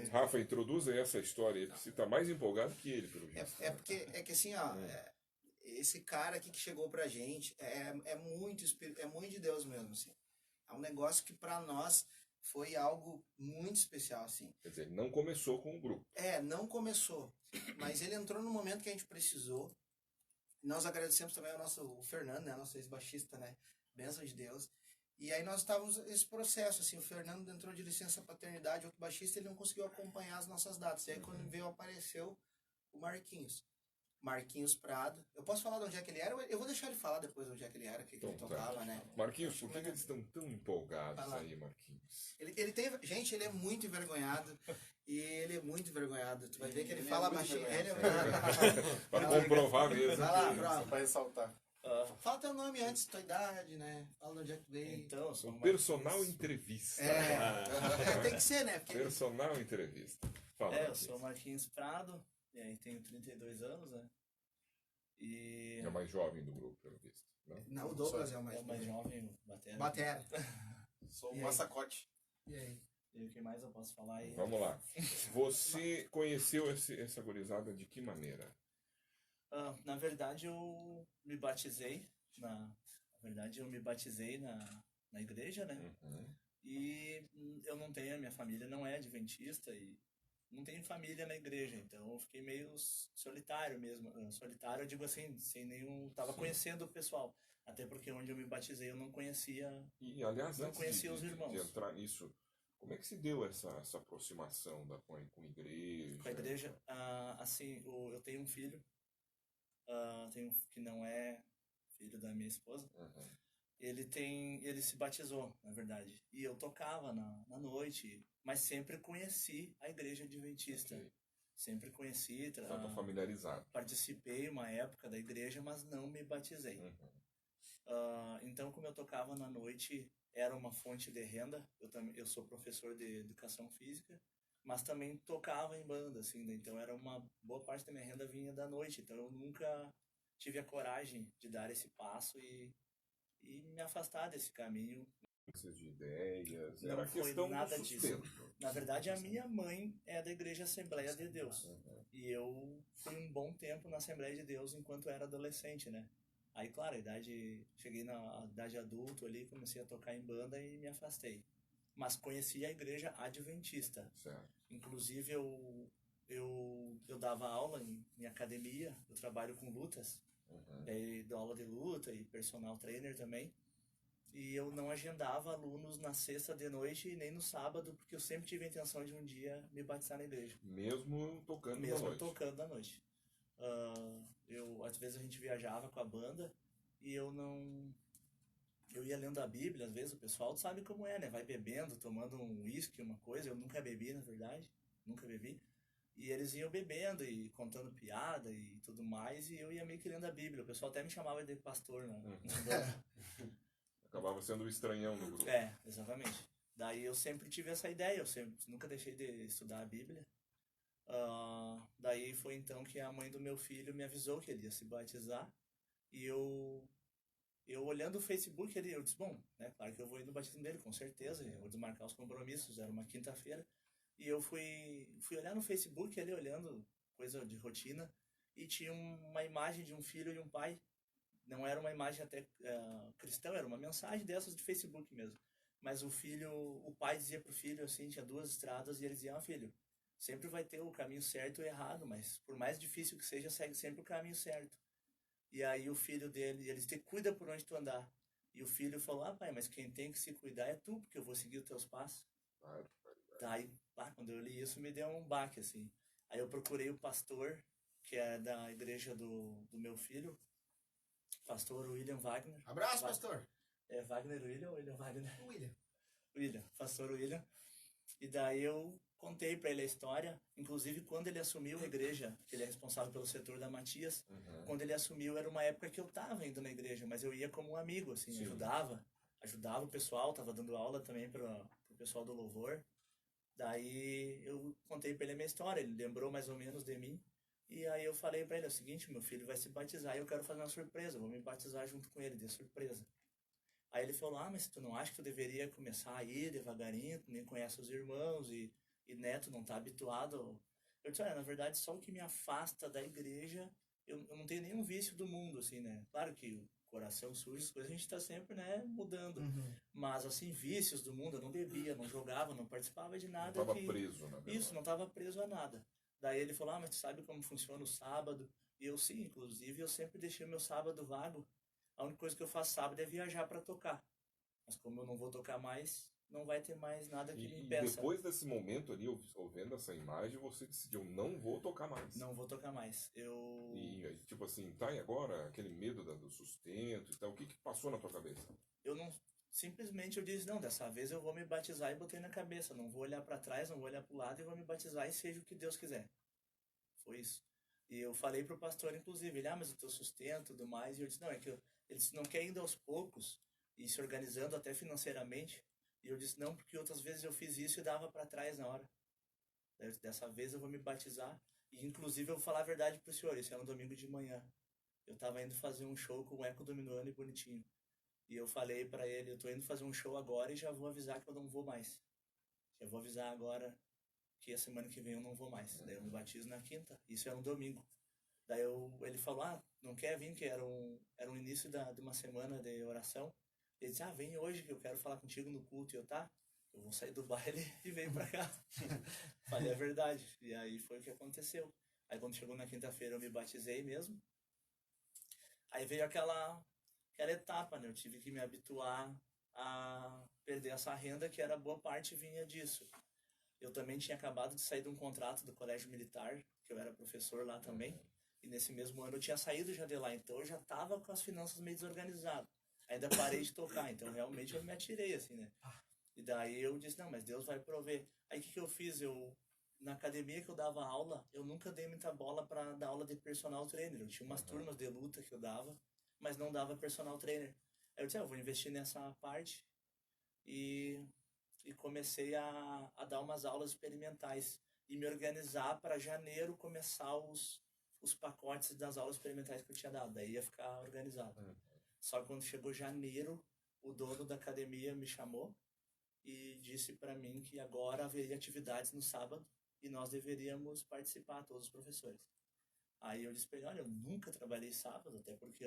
Rafa, introduza essa história aí, porque você está mais empolgado que ele, pelo jeito. É que assim, ó, esse cara aqui que chegou pra gente é muito de Deus mesmo, assim. É um negócio que pra nós foi algo muito especial, assim. Quer dizer, ele não começou com o grupo. Não começou, mas ele entrou no momento que a gente precisou. Nós agradecemos também o Fernando, né, nosso ex-baixista, né, bênção de Deus. E aí nós estávamos nesse processo, assim, o Fernando entrou de licença paternidade, outro baixista, ele não conseguiu acompanhar as nossas datas. E aí quando apareceu o Marquinhos Prado. Eu posso falar de onde é que ele era? Eu vou deixar ele falar depois de onde é que ele era, que ele tocava, né? Marquinhos, por que eles estão tão empolgados aí, Marquinhos? Gente, ele é muito envergonhado. E ele é muito envergonhado. Tu vai ver que ele fala baixinho. Para comprovar mesmo. Vai lá, prova. Para ressaltar. Fala teu nome antes, tua idade, né? Fala de onde é que veio. Então, eu sou o personal entrevista. Tem que ser, né? Porque... Personal entrevista. Fala, eu sou Marquinhos Prado, e aí tenho 32 anos, né? E... É o mais jovem do grupo, pelo visto. Não, o Douglas é o mais jovem, Batera. Sou um massacote. E aí? E o que mais eu posso falar aí? Vamos lá. Você conheceu essa gurizada de que maneira? Na verdade, eu me batizei na igreja, né? E eu não tenho, a minha família não é adventista e não tenho família na igreja, então eu fiquei meio solitário mesmo. Solitário, eu digo assim, sem nenhum... Tava conhecendo o pessoal. Até porque onde eu me batizei eu não conhecia... E, aliás, não conhecia os irmãos. De entrar nisso, como é que se deu essa aproximação com a igreja? Com a igreja, assim, eu tenho um filho, que não é filho da minha esposa. Ele se batizou, na verdade. E eu tocava na noite, mas sempre conheci a igreja adventista. Okay. Sempre conheci. Estava familiarizado. Participei uma época da igreja, mas não me batizei. Então, como eu tocava na noite, era uma fonte de renda. Eu sou professor de educação física, mas também tocava em banda, assim, né? Então era uma boa parte da minha renda vinha da noite. Então eu nunca tive a coragem de dar esse passo e me afastar desse caminho. De ideias, não era foi questão nada do disso. Na verdade, a minha mãe é da Igreja Assembleia de Deus. E eu fui um bom tempo na Assembleia de Deus enquanto era adolescente, né? Aí, claro, cheguei na idade adulta ali, comecei a tocar em banda e me afastei. Mas conheci a Igreja Adventista. Certo. Inclusive, eu dava aula em academia, eu trabalho com lutas. Daí dou aula de luta e personal trainer também. E eu não agendava alunos na sexta de noite e nem no sábado, porque eu sempre tive a intenção de um dia me batizar na igreja. Mesmo tocando à noite. Às vezes a gente viajava com a banda e eu ia lendo a Bíblia, às vezes o pessoal sabe como é, né? Vai bebendo, tomando um uísque, uma coisa. Eu nunca bebi, na verdade. Nunca bebi. E eles iam bebendo e contando piada e tudo mais, e eu ia meio que lendo a Bíblia. O pessoal até me chamava de pastor, né? Acabava sendo o estranhão do grupo. Exatamente. Daí eu sempre tive essa ideia, nunca deixei de estudar a Bíblia. Daí foi então que a mãe do meu filho me avisou que ele ia se batizar. E eu olhando o Facebook, eu disse, bom, né, claro que eu vou ir no batismo dele, com certeza. Eu vou desmarcar os compromissos, era uma quinta-feira. E eu fui olhar no Facebook, ali olhando coisa de rotina, e tinha uma imagem de um filho e um pai. Não era uma imagem até cristã, era uma mensagem dessas de Facebook mesmo. Mas o pai dizia pro filho assim, tinha duas estradas, e ele dizia, filho, sempre vai ter o caminho certo e o errado, mas por mais difícil que seja, segue sempre o caminho certo. E aí o filho dele, ele disse, cuida por onde tu andar. E o filho falou, pai, mas quem tem que se cuidar é tu, porque eu vou seguir os teus passos. Daí, quando eu li isso, me deu um baque, assim. Aí eu procurei o pastor, que é da igreja do meu filho, pastor William Wagner. Abraço, pastor! É Wagner William ou William Wagner? William, pastor William. E daí eu contei para ele a história, inclusive quando ele assumiu a igreja, que ele é responsável pelo setor da Matias, quando ele assumiu era uma época que eu tava indo na igreja, mas eu ia como um amigo, assim, ajudava o pessoal, tava dando aula também pro pessoal do louvor. Daí eu contei para ele a minha história, ele lembrou mais ou menos de mim, e aí eu falei para ele, é o seguinte, meu filho vai se batizar e eu quero fazer uma surpresa, eu vou me batizar junto com ele, de surpresa. Aí ele falou, mas tu não acha que tu deveria começar a ir devagarinho, tu nem conhece os irmãos, e E Neto não tá habituado. Eu disse, olha, na verdade, só o que me afasta da igreja, eu não tenho nenhum vício do mundo, assim, né? Claro que o coração sujo, as coisas a gente tá sempre, né, mudando. Uhum. Mas, assim, vícios do mundo, eu não bebia, não jogava, não participava de Não nada estava que... preso, na verdade. Isso, não estava preso a nada. Daí ele falou, mas tu sabe como funciona o sábado? E eu, sim, inclusive, eu sempre deixei o meu sábado vago. A única coisa que eu faço sábado é viajar para tocar. Mas como eu não vou tocar mais, não vai ter mais nada que me E impeça. depois desse momento ali, vendo essa imagem, você decidiu, não vou tocar mais. Não vou tocar mais. E tipo assim, tá, e agora? Aquele medo do sustento e tal, o que passou na tua cabeça? Eu não... Simplesmente eu disse, não, dessa vez eu vou me batizar e botei na cabeça. Não vou olhar para trás, não vou olhar para o lado e vou me batizar e seja o que Deus quiser. Foi isso. E eu falei pro pastor, inclusive, ele, mas o teu sustento e tudo mais. E eu disse, não, é que ele disse, não quer indo aos poucos e se organizando até financeiramente. E eu disse, não, porque outras vezes eu fiz isso e dava para trás na hora. Eu disse, dessa vez eu vou me batizar. E inclusive eu vou falar a verdade pro senhor, isso era um domingo de manhã. Eu tava indo fazer um show com o Eco Dominando e Bonitinho. E eu falei para ele, eu tô indo fazer um show agora e já vou avisar que eu não vou mais. Já vou avisar agora que a semana que vem eu não vou mais. Daí eu me batizo na quinta, isso era um domingo. Daí ele falou, não quer vir, que era um início de uma semana de oração. Ele disse, vem hoje que eu quero falar contigo no culto. E eu, tá, eu vou sair do baile e venho pra cá. Falei a verdade. E aí foi o que aconteceu. Aí quando chegou na quinta-feira eu me batizei mesmo. Aí veio aquela etapa, né? Eu tive que me habituar a perder essa renda, que era boa parte vinha disso. Eu também tinha acabado de sair de um contrato do Colégio Militar, que eu era professor lá também. E nesse mesmo ano eu tinha saído já de lá, então eu já estava com as finanças meio desorganizadas. Ainda parei de tocar, então realmente eu me atirei, assim, né? E daí eu disse, não, mas Deus vai prover. Aí o que eu fiz? Na academia que eu dava aula, eu nunca dei muita bola para dar aula de personal trainer. Eu tinha umas turmas de luta que eu dava, mas não dava personal trainer. Aí eu disse, eu vou investir nessa parte e comecei a dar umas aulas experimentais e me organizar para janeiro começar os pacotes das aulas experimentais que eu tinha dado. Daí ia ficar organizado. Só que quando chegou janeiro, o dono da academia me chamou e disse para mim que agora haveria atividades no sábado e nós deveríamos participar, todos os professores. Aí eu disse para ele, olha, eu nunca trabalhei sábado, até porque